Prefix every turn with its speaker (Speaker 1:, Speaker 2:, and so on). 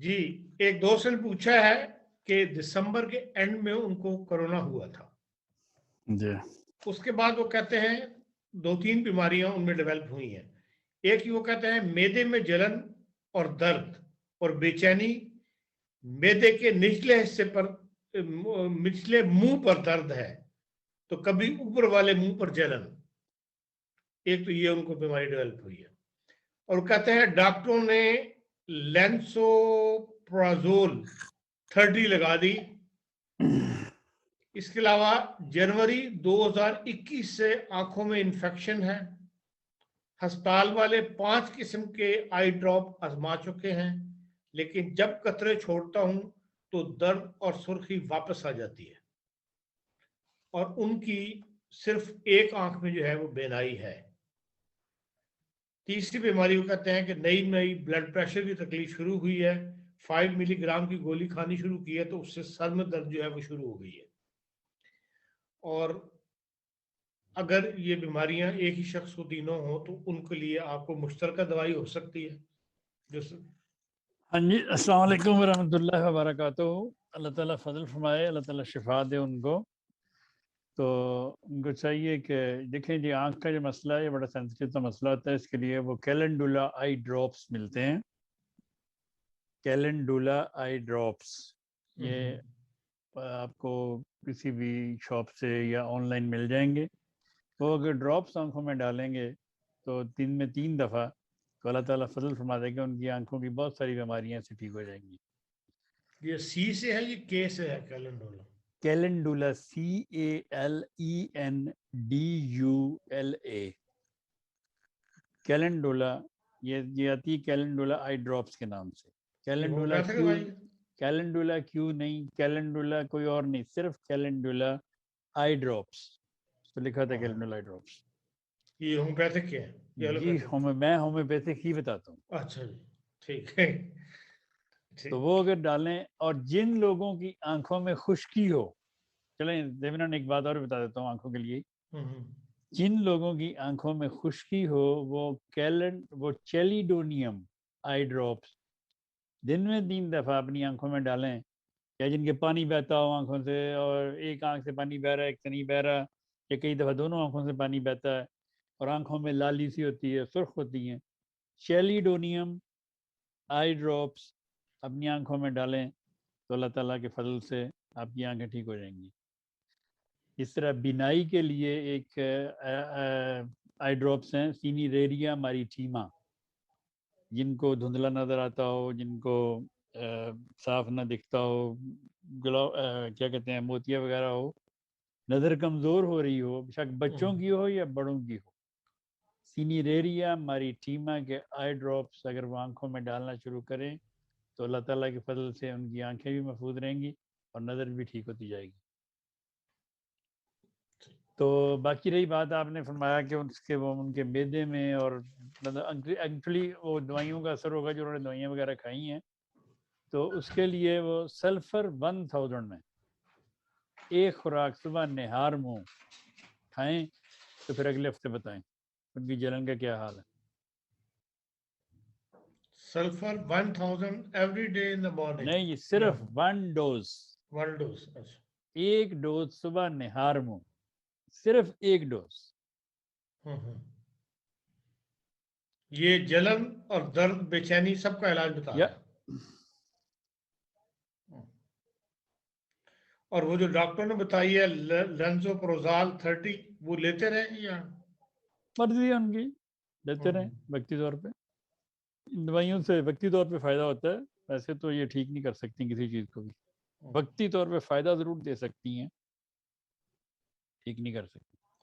Speaker 1: جی ایک دوست نے پوچھا ہے کہ دسمبر کے اینڈ میں ان کو کورونا ہوا تھا
Speaker 2: جی
Speaker 1: اس کے بعد وہ کہتے ہیں 2-3 بیماریاں ان میں ڈیولپ ہوئی ہیں. ایک وہ کہتے ہیں معدے میں جلن اور درد اور بے چینی، معدے کے نچلے حصے پر نچلے منہ پر درد ہے تو کبھی اوپر والے منہ پر جلن. ایک تو یہ ان کو بیماری ڈیولپ ہوئی ہے. اور کہتے ہیں ڈاکٹروں نے لینسوپرازول 30 لگا دی. اس کے علاوہ جنوری 2021 سے آنکھوں میں انفیکشن ہے. ہسپتال والے 5 قسم کے آئی ڈراپ آزما چکے ہیں لیکن جب قطرے چھوڑتا ہوں تو درد اور سرخی واپس آ جاتی ہے. اور ان کی صرف ایک آنکھ میں جو ہے وہ بینائی ہے. تیسری بیماری وہ کہتے ہیں کہ نئی بلڈ پریشر کی تکلیف شروع ہوئی ہے. 5 ملی گرام کی گولی کھانی شروع کی ہے تو اس سے سر میں درد جو ہے وہ شروع ہو گئی ہے. اور اگر یہ بیماریاں ایک ہی شخص کو تینوں ہوں تو ان کے لیے آپ کو مشترکہ دوائی ہو سکتی ہے.
Speaker 2: ہاں جی، السلام علیکم ورحمۃ اللہ وبرکاتہ. اللہ تعالیٰ فضل فرمائے، اللہ تعالیٰ شفا دے ان کو. تو ان کو چاہیے کہ دیکھیں جی، آنکھ کا جو مسئلہ ہے یہ بڑا سینسٹیو مسئلہ ہوتا ہے. اس کے لیے وہ کیلنڈولا آئی ڈراپس ملتے ہیں. کیلنڈولا آئی ڈراپس یہ آپ کو کسی بھی شاپ سے یا آن لائن مل جائیں گے. وہ اگر ڈراپس آنکھوں میں ڈالیں گے تو دن میں 3 دفعہ تو اللہ تعالیٰ فضل فرما دے گا، ان کی آنکھوں کی بہت ساری بیماریاں سے ٹھیک ہو جائیں گی.
Speaker 1: یہ سی سے ہے یہ کے سے ہے کیلنڈولا؟
Speaker 2: کیلنڈولا CALENDULA. کیلنڈولا یہ آتی ہے کیلنڈولا آئی ڈراپس کے نام سے. کیلنڈولا کیوں نہیں، کیلنڈولا کوئی اور نہیں، صرف کیلنڈولا آئی ڈراپس تو لکھا تھا کیلنڈولا آئی ڈراپس.
Speaker 1: یہ ہومیوپیتھک ہے
Speaker 2: جی میں ہومیوپیتھک ہی بتاتا ہوں.
Speaker 1: اچھا جی ٹھیک ہے.
Speaker 2: تو وہ اگر ڈالیں، اور جن لوگوں کی آنکھوں میں خشکی ہو، چلیں دیونا ایک بات اور بتا دیتا ہوں آنکھوں کے لیے. جن لوگوں کی آنکھوں میں خشکی ہو وہ چیلیڈونیم آئی ڈراپس دن میں 3 دفعہ اپنی آنکھوں میں ڈالیں. یا جن کے پانی بہتا ہو آنکھوں سے، اور ایک آنکھ سے پانی بہ رہا ہے ایک سے نہیں بہ رہا، یا کئی دفعہ دونوں آنکھوں سے پانی بہتا ہے اور آنکھوں میں لالی سی ہوتی ہے، سرخ ہوتی ہیں، چیلیڈونیم آئی ڈراپس اپنی آنکھوں میں ڈالیں تو اللہ تعالیٰ کے فضل سے آپ کی آنکھیں ٹھیک ہو جائیں گی. اس طرح بینائی کے لیے ایک آئی ڈراپس ہیں سینیریریا ماریٹیما. جن کو دھندلا نظر آتا ہو، جن کو صاف نہ دکھتا ہو، کیا کہتے ہیں موتیا وغیرہ ہو، نظر کمزور ہو رہی ہو، بے شک بچوں کی ہو یا بڑوں کی ہو، سینیریریا ماریٹیما کے آئی ڈراپس اگر وہ آنکھوں میں ڈالنا شروع کریں تو اللہ تعالیٰ کے فضل سے ان کی آنکھیں بھی محفوظ رہیں گی اور نظر بھی ٹھیک ہوتی جائے گی. تو باقی رہی بات، آپ نے فرمایا کہ ان کے معدے میں، اور ایکچولی وہ دوائیوں کا اثر ہوگا جو انہوں نے دوائیاں وغیرہ کھائی ہیں، تو اس کے لیے وہ سلفر 1000 میں ایک خوراک صبح نہار منہ کھائیں تو پھر اگلے ہفتے بتائیں ان کی جلن کا کیا حال ہے.
Speaker 1: Sulphur 1000 every day in the morning?
Speaker 2: نہیں، یہ صرف 1 ڈوز،
Speaker 1: 1 ڈوز. اچھا،
Speaker 2: 1 ڈوز صبح نہار منہ، صرف 1 ڈوز.
Speaker 1: یہ جلن اور درد بے چینی سب کا علاج بتا رہا ہے. اور وہ جو ڈاکٹر نے بتائی ہے لینزوپروزال 30 وہ لیتے رہیں یا
Speaker 2: مرضی ہے ان کی، لیتے رہیں وقتی طور پہ. ان دوائیوں سے وقتی طور پہ فائدہ ہوتا ہے، ویسے تو یہ ٹھیک نہیں کر سکتی کسی چیز کو بھی. وقتی طور پہ فائدہ ضرور دے سکتی ہیں، ٹھیک نہیں کر سکتی.